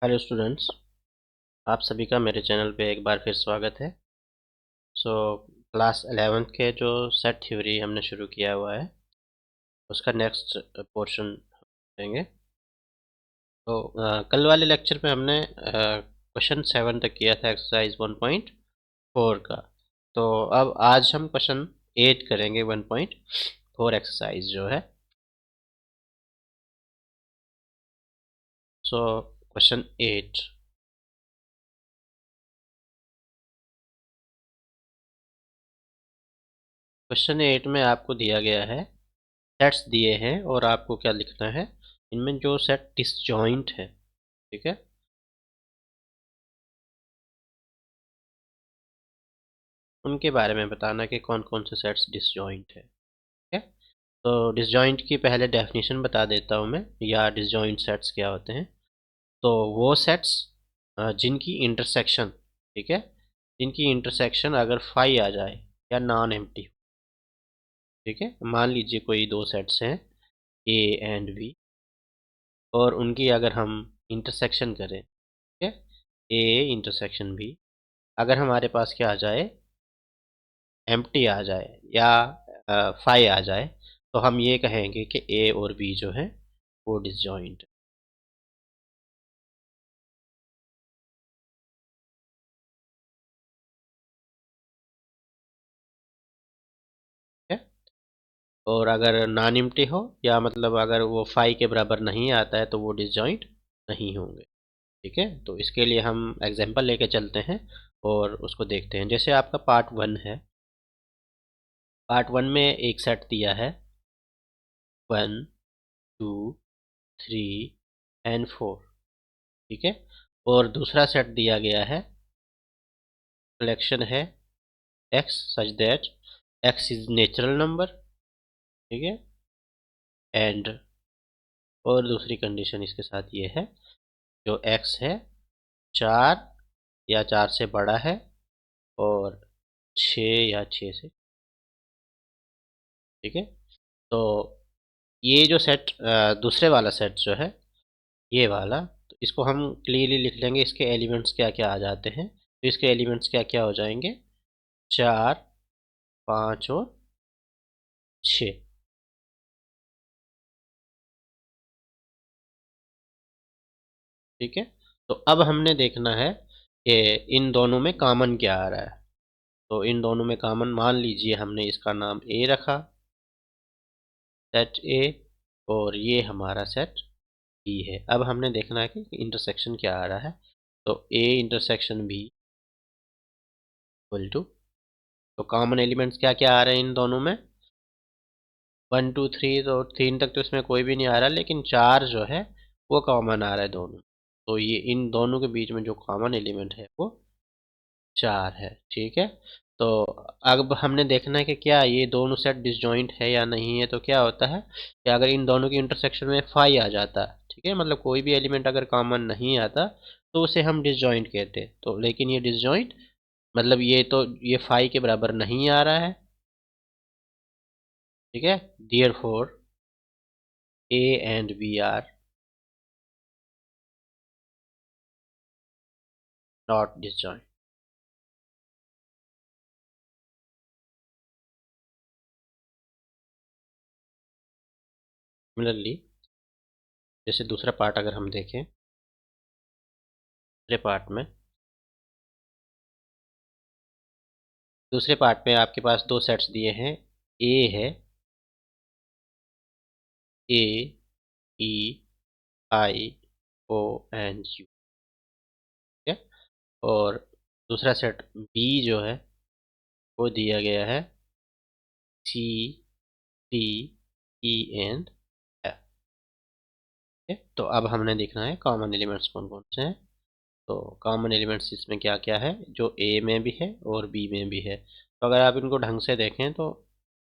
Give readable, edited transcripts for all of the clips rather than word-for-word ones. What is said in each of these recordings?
Hello students, आप सभी का मेरे चैनल पे एक बार फिर स्वागत है। क्लास 11th के जो सेट थ्योरी हमने शुरू किया हुआ है उसका नेक्स्ट पोर्शन देंगे। कल वाले लेक्चर में हमने क्वेश्चन 7 तक किया था एक्सरसाइज 1.4 का। तो अब आज हम क्वेश्चन 8 करेंगे 1.4 एक्सरसाइज जो है। क्वेश्चन 8। क्वेश्चन 8 में आपको दिया गया है, सेट्स दिए हैं और आपको क्या लिखना है, इनमें जो सेट डिसजॉइंट है, ठीक है, उनके बारे में बताना कि कौन कौन से सेट्स डिसजॉइंट है। ठीक है, तो डिसजॉइंट की पहले डेफिनेशन बता देता हूँ मैं, या डिसजॉइंट सेट्स क्या होते हैं। तो वो सेट्स जिनकी इंटरसेक्शन, ठीक है, जिनकी इंटरसेक्शन अगर फाई आ जाए या नॉन एम्प्टी, ठीक है, मान लीजिए कोई दो सेट्स हैं ए एंड बी और उनकी अगर हम इंटरसेक्शन करें, ठीक है, ए इंटरसेक्शन बी, अगर हमारे पास क्या आ जाए, एम्प्टी आ जाए या फाई आ जाए, तो हम ये कहेंगे कि ए और बी जो है वो डिसजॉइंट है। और अगर नॉन एम्प्टी हो या मतलब अगर वो फाई के बराबर नहीं आता है तो वो डिसजॉइंट नहीं होंगे। ठीक है, तो इसके लिए हम एग्जांपल लेके चलते हैं और उसको देखते हैं। जैसे आपका पार्ट 1 है, पार्ट 1 में एक सेट दिया है 1 2 3 एंड 4, ठीक है, और दूसरा सेट दिया गया है, कलेक्शन है x such that x is natural number, ठीक है, एंड और दूसरी कंडीशन इसके साथ ये है, जो x है 4 या 4 से बड़ा है और 6 या 6 से, ठीक है। तो ये जो सेट दूसरे वाला सेट जो है, ये वाला, तो इसको हम क्लियरली लिख लेंगे, इसके एलिमेंट्स क्या क्या आ जाते हैं। तो इसके एलिमेंट्स क्या क्या हो जाएंगे, 4 5 और 6, ठीक है। तो अब हमने देखना है कि इन दोनों में कॉमन क्या आ रहा है। तो इन दोनों में कॉमन मान लीजिए हमने इसका नाम ए रखा, सेट ए, और ये हमारा सेट बी है। अब हमने देखना है कि इंटरसेक्शन क्या आ रहा है। तो A intersection B equal to, तो कॉमन एलिमेंट्स क्या क्या आ रहे हैं इन दोनों में, 1 2 3, तो 3 तक तो इसमें कोई भी नहीं आ रहा, लेकिन 4 जो है वो कॉमन आ रहा है दोनों। तो ये इन दोनों के बीच में जो कॉमन एलिमेंट है वो 4 है, ठीक है। तो अब हमने देखना है कि क्या ये दोनों सेट डिसजॉइंट है या नहीं है। तो क्या होता है कि अगर इन दोनों की इंटरसेक्शन में फाई आ जाता, ठीक है, मतलब कोई भी एलिमेंट अगर कॉमन नहीं आता तो उसे हम डिसजॉइंट कहते हैं। तो लेकिन ये डिसजॉइंट मतलब ये तो ये फाई के बराबर नहीं आ रहा है, ठीक है। Therefore A and B are not disjoint. Similarly, जैसे दूसरा पार्ट अगर हम देखें, दूसरे पार्ट में आपके पास दो सेट्स दिए हैं, ए है, ए ई आई ओ एंड यू, ठीक है, और दूसरा सेट बी जो है वो दिया गया है C D E and F, ठीक है। तो अब हमने देखना है कॉमन एलिमेंट्स कौन कौन से हैं। तो कॉमन एलिमेंट्स इसमें क्या क्या है, जो ए में भी है और बी में भी है। तो अगर आप इनको ढंग से देखें तो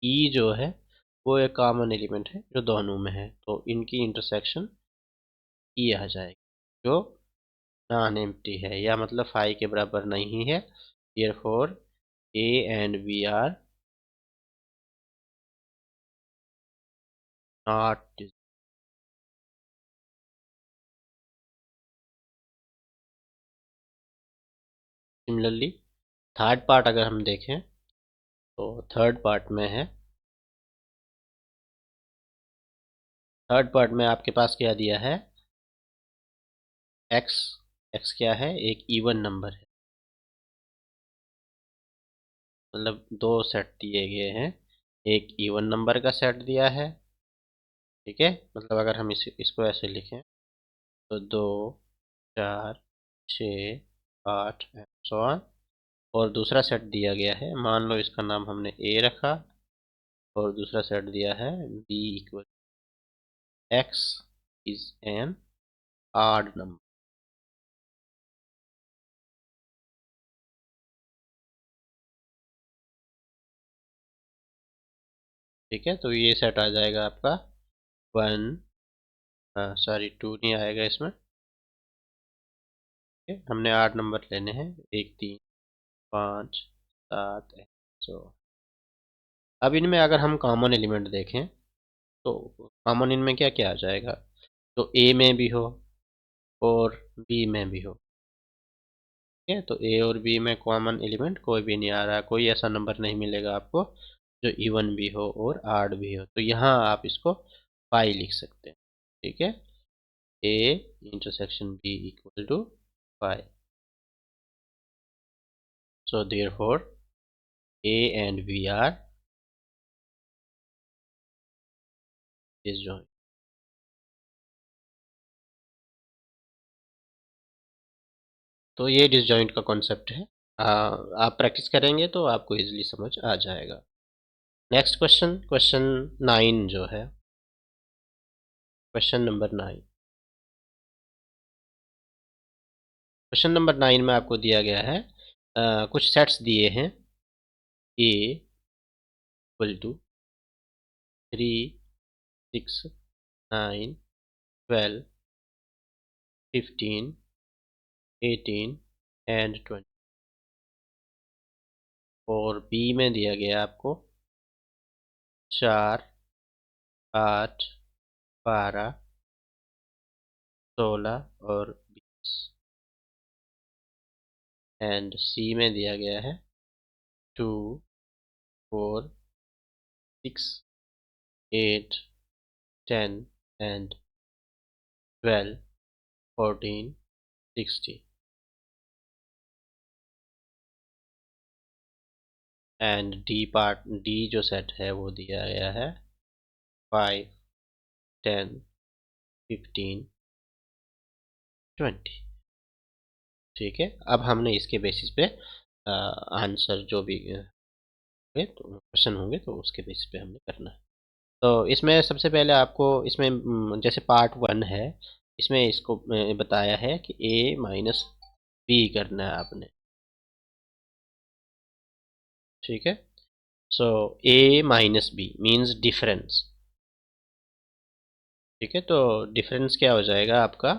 ई जो है वो एक कॉमन एलिमेंट है जो दोनों में है, तो इनकी इंटरसेक्शन ई आ जाएगी, जो नॉन एम्प्टी है या मतलब फाई के बराबर नहीं है। Therefore A and B are not, similarly third part अगर हम देखें तो थर्ड पार्ट में है, थर्ड पार्ट में आपके पास क्या दिया है, एक्स। एक्स क्या है, एक इवन नंबर है, मतलब दो सेट दिए गए हैं, एक इवन नंबर का सेट दिया है, ठीक है। मतलब अगर हम इसको ऐसे लिखें तो 2, 4, 6, 8 एंड सो ऑन। और दूसरा सेट दिया गया है, मान लो इसका नाम हमने ए रखा, और दूसरा सेट दिया है B equal x is an odd number, ठीक है। तो ये सेट आ जाएगा आपका 1, सॉरी 2 नहीं आएगा इसमें, ठीक है? हमने 8 नंबर लेने हैं, 1, 3, 5, 7 सो। अब इनमें अगर हम कॉमन एलिमेंट देखें तो कॉमन इनमें क्या क्या आ जाएगा, तो ए में भी हो और बी में भी हो, ठीक है। तो ए और बी में कॉमन एलिमेंट कोई भी नहीं आ रहा, कोई ऐसा नंबर नहीं मिलेगा आपको जो इवन भी हो और आड भी हो, तो यहाँ आप इसको पाई लिख सकते हैं, ठीक है। A intersection B equal to pi, so therefore A and B are disjoint। तो ये डिसजॉइंट का कॉन्सेप्ट है, आप प्रैक्टिस करेंगे तो आपको इजीली समझ आ जाएगा। नेक्स्ट क्वेश्चन, क्वेश्चन 9 जो है, क्वेश्चन नंबर 9। क्वेश्चन नंबर 9 में आपको दिया गया है, कुछ सेट्स दिए हैं, ए इक्वल टू 3, 6, 9, 12, 15, 18 एंड 20, और बी में दिया गया आपको 4, 8, 12, 16 और 20, एंड सी में दिया गया है 2, 4, 6, 8, 10 एंड 12, 14, 16, एंड डी जो सेट है वो दिया गया है 5, 10, 15, 20, ठीक है। अब हमने इसके बेसिस पे आंसर जो भी तो क्वेश्चन होंगे तो उसके बेसिस पे हमने करना है। तो इसमें सबसे पहले आपको इसमें जैसे पार्ट 1 है, इसमें इसको बताया है कि ए माइनस बी करना है आपने, ठीक है। सो ए माइनस बी मीन्स डिफरेंस, ठीक है। तो डिफरेंस क्या हो जाएगा आपका,